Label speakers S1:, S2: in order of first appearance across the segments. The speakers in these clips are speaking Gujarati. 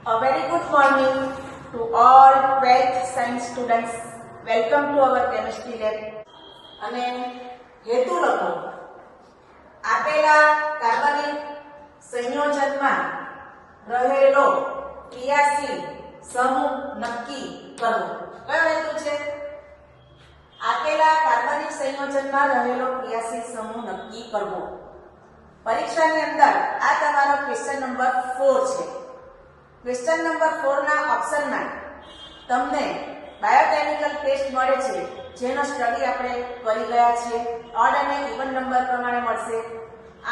S1: A very good morning to all 12th science students. Welcome to our chemistry lab. અને હેતુ લખો. આપેલા કાર્બનિક સંયોજનમાં રહેલો ક્રિયાશીલ સમૂહ નક્કી કરવો. કયો હેતુ છે? આપેલા કાર્બનિક સંયોજનમાં રહેલો ક્રિયાશીલ સમૂહ નક્કી કરવો. પરીક્ષાની અંદર આ તમારો ક્વેશ્ચન નંબર 4 છે. ક્વેશ્ચન નંબર 4 ના ઓપ્શનમાં તમને બાયોકેમિકલ ટેસ્ટ મળે છે, જેનો સ્ટડી આપણે કરી ગયા છીએ. ઓડ અને ઇવન નંબર પ્રમાણે મળશે.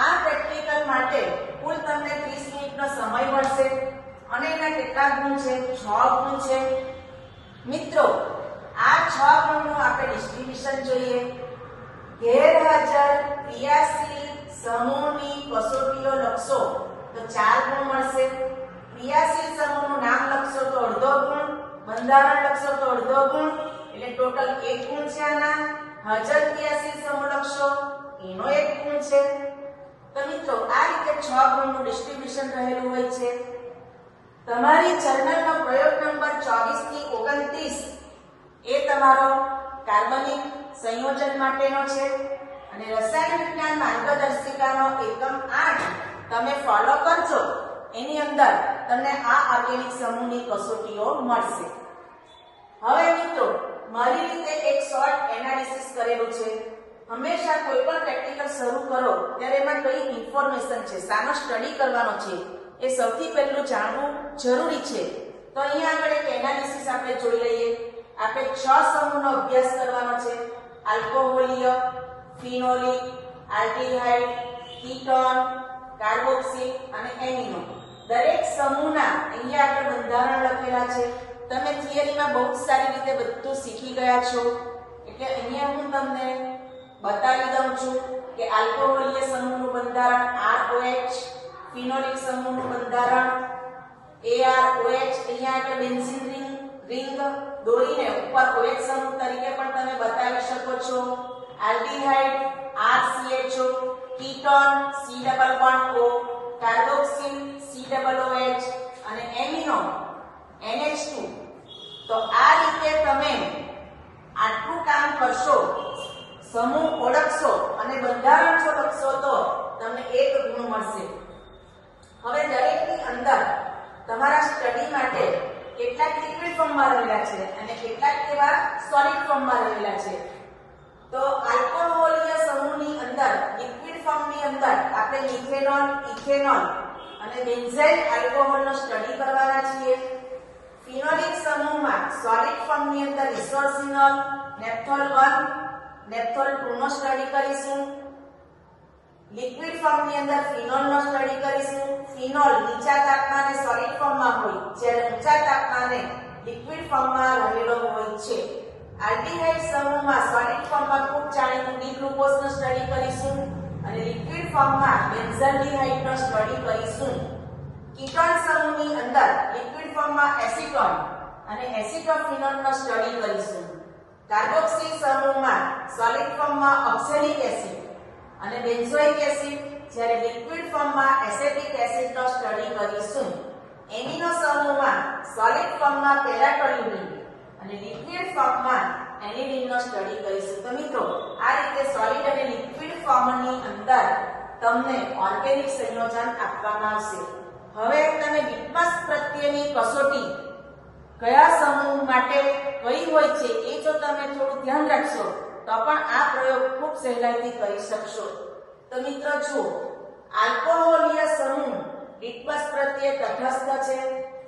S1: આ પ્રેક્ટિકલ માટે કુલ તમને 30 મિનિટનો સમય મળશે અને એના કેટલા ગુણ છે? 6 ગુણ છે. મિત્રો, આ 6 ગુણનું આપણે ડિસ્ટ્રીબ્યુશન જોઈએ. ગેરહાજર ક્રિયાશીલ સમૂહની કસોટીઓ લખશો તો 4 ગુણ મળશે. ક્રિયાશીલ સમૂહનું નામ લખશો તો અડધો ગુણ, બંધારણ લખશો તો અડધો ગુણ, એટલે ટોટલ 1 ગુણ છે. આના હાજર ક્રિયાશીલ સમૂહ લખશો એનો 1 ગુણ છે. તો મિત્રો, આ રીતે 6 ગુણનું ડિસ્ટ્રીબ્યુશન રહેલું હોય છે. તમારી જર્નલનો પ્રયોગ નંબર 24 થી 29 એ તમારો કાર્બનિક સંયોજન માટેનો છે અને રસાયણ વિજ્ઞાન માર્ગદર્શિકાનો એકમ 8 તમે ફોલો કરજો. એની અંદર તમને આ ઓર્ગેનિક સમૂહની કસોટીઓ મળશે. હવે મિત્રો, મારી રીતે એક શોર્ટ એનાલિસિસ કરેલું છે. હંમેશા કોઈ પણ પ્રેક્ટિકલ શરૂ કરો ત્યારે એમાં કઈ ઇન્ફોર્મેશન છે, શાનો સ્ટડી કરવાનો છે, એ સૌથી પહેલું જાણવું જરૂરી છે. તો અહીંયા આગળ એક એનાલિસિસ આપણે જોઈ લઈએ. આપણે 6 સમૂહનો અભ્યાસ કરવાનો છે. આલ્કોહોલીય, ફિનોલિક, આલ્ડીહાઇડ, કીટોન, કાર્બોક્સિલ અને એમિનો. દરેક સમૂહના અહીંયા આગળ બંધારણ લખેલા છે. તમે થિયરીમાં બહુ સારી રીતે બધું શીખી ગયા છો, એટલે અહીંયા હું તમને બતાવી દઉં છું કે આલ્કોહોલીય સમૂહનું બંધારણ ROH, ફિનોલિક સમૂહનું બંધારણ AROH. અહીંયા આગળ બેન્ઝીન રિંગ દોરીને ઉપર OH સમૂહ તરીકે પણ તમે બતાવી શકો છો. Aldehyde RCHO, ketone C double bond O, carboxyl COOH અને એમિનો NH2. તો આ રીતે તમે આટલું કામ કરશો, સમૂહ ઓળખશો અને બંધારણ જો લખશો તો તમને 1 ગુણ મળશે. હવે દરેકની અંદર તમારા સ્ટડી માટે કેટલાક લિક્વિડ ફોર્મમાં રહેલા છે અને કેટલાક એવા સોલિડ ફોર્મમાં રહેલા છે. તો આલ્કોહોલીય સમૂહની અંદર લિક્વિડ ફોર્મની અંદર આપણે મિથેનોલ, ઇથેનોલ અને બેન્ઝાઇલ આલ્કોહોલનો સ્ટડી કરવાના છીએ. ફિનોલિક સમૂહમાં સોલિડ ફોર્મની અંદર ઇસોસિનોલ, નેપ્થોલ 1, નેપ્થોલ 2 નો સ્ટડી કરીશું. લિક્વિડ ફોર્મની અંદર ફિનોલનો સ્ટડી કરીશું. ફિનોલ નીચા તાપમાને સોલિડ ફોર્મમાં હોય, જ્યારે ઊંચા તાપમાને લિક્વિડ ફોર્મમાં રહેલો હોય છે. આલ્ડીહાઇડ સમૂહમાં સોલિડ ફોર્મમાં ખૂબ જાણીતું ડી-ગ્લુકોઝનો સ્ટડી કરીશું અને લિક્વિડ ફોર્મમાં બેન્ઝાલ્ડીહાઇડનો સ્ટડી કરીશું. કીટોન સમૂહની અંદર લિક્વિડ ફોર્મમાં એસિટોન અને એસિટોફિનોનનો સ્ટડી કરીશું. કાર્બોક્સિલ સમૂહમાં સોલિડ ફોર્મમાં ઓક્સેલિક એસિડ અને બેન્ઝોઇક એસિડ, જ્યારે લિક્વિડ ફોર્મમાં એસેટિક એસિડનો સ્ટડી કરીશું. એમિનો સમૂહમાં સોલિડ ફોર્મમાં પેરાટોલ્યુડિન અને લિક્વિડ ફોર્મમાં એનિલિનનો સ્ટડી કરીશું. તો મિત્રો, આ રીતે સોલિડ અને લિક્વિડ ફોર્મની અંદર તમને ઓર્ગેનિક સંયોજન આપવામાં આવશે. હવે તમે લિટમસ પ્રત્યેની કસોટી કયા સમૂહ માટે કઈ હોય છે એ જો તમે થોડું ધ્યાન રાખશો તો પણ આ પ્રયોગ ખૂબ સહેલાઈથી કરી શકશો. તો મિત્રો જુઓ, આલ્કોહોલીય સમૂહ લિટમસ પ્રત્યે તટસ્થ છે.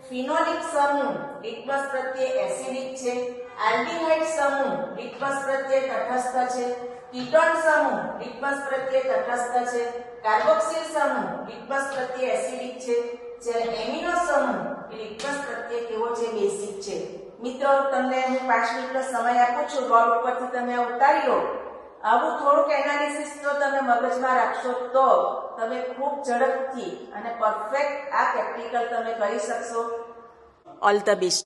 S1: ફિનોલિક સમૂહ લિટમસ પ્રત્યે એસિડિક છે. આલ્ડીહાઇડ સમૂહ લિટમસ પ્રત્યે તટસ્થ છે. કીટોન સમૂહ લિટમસ પ્રત્યે તટસ્થ છે. કાર્બોક્સિલ સમૂહ લિટમસ પ્રત્યે એસિડિક છે, જ્યારે એમિનો સમૂહ લિટમસ પ્રત્યે કેવો છે? બેઝિક છે. મિત્રો, તમને હું 5 મિનિટનો સમય આપું છું. બોર્ડ ઉપરથી તમે ઉતારી લો. આવું થોડુંક એનાલિસિસ તો તમે મગજમાં રાખશો તો તમે ખૂબ ઝડપથી અને પરફેક્ટ આ પ્રેક્ટિકલ તમે કરી શકશો. All the best.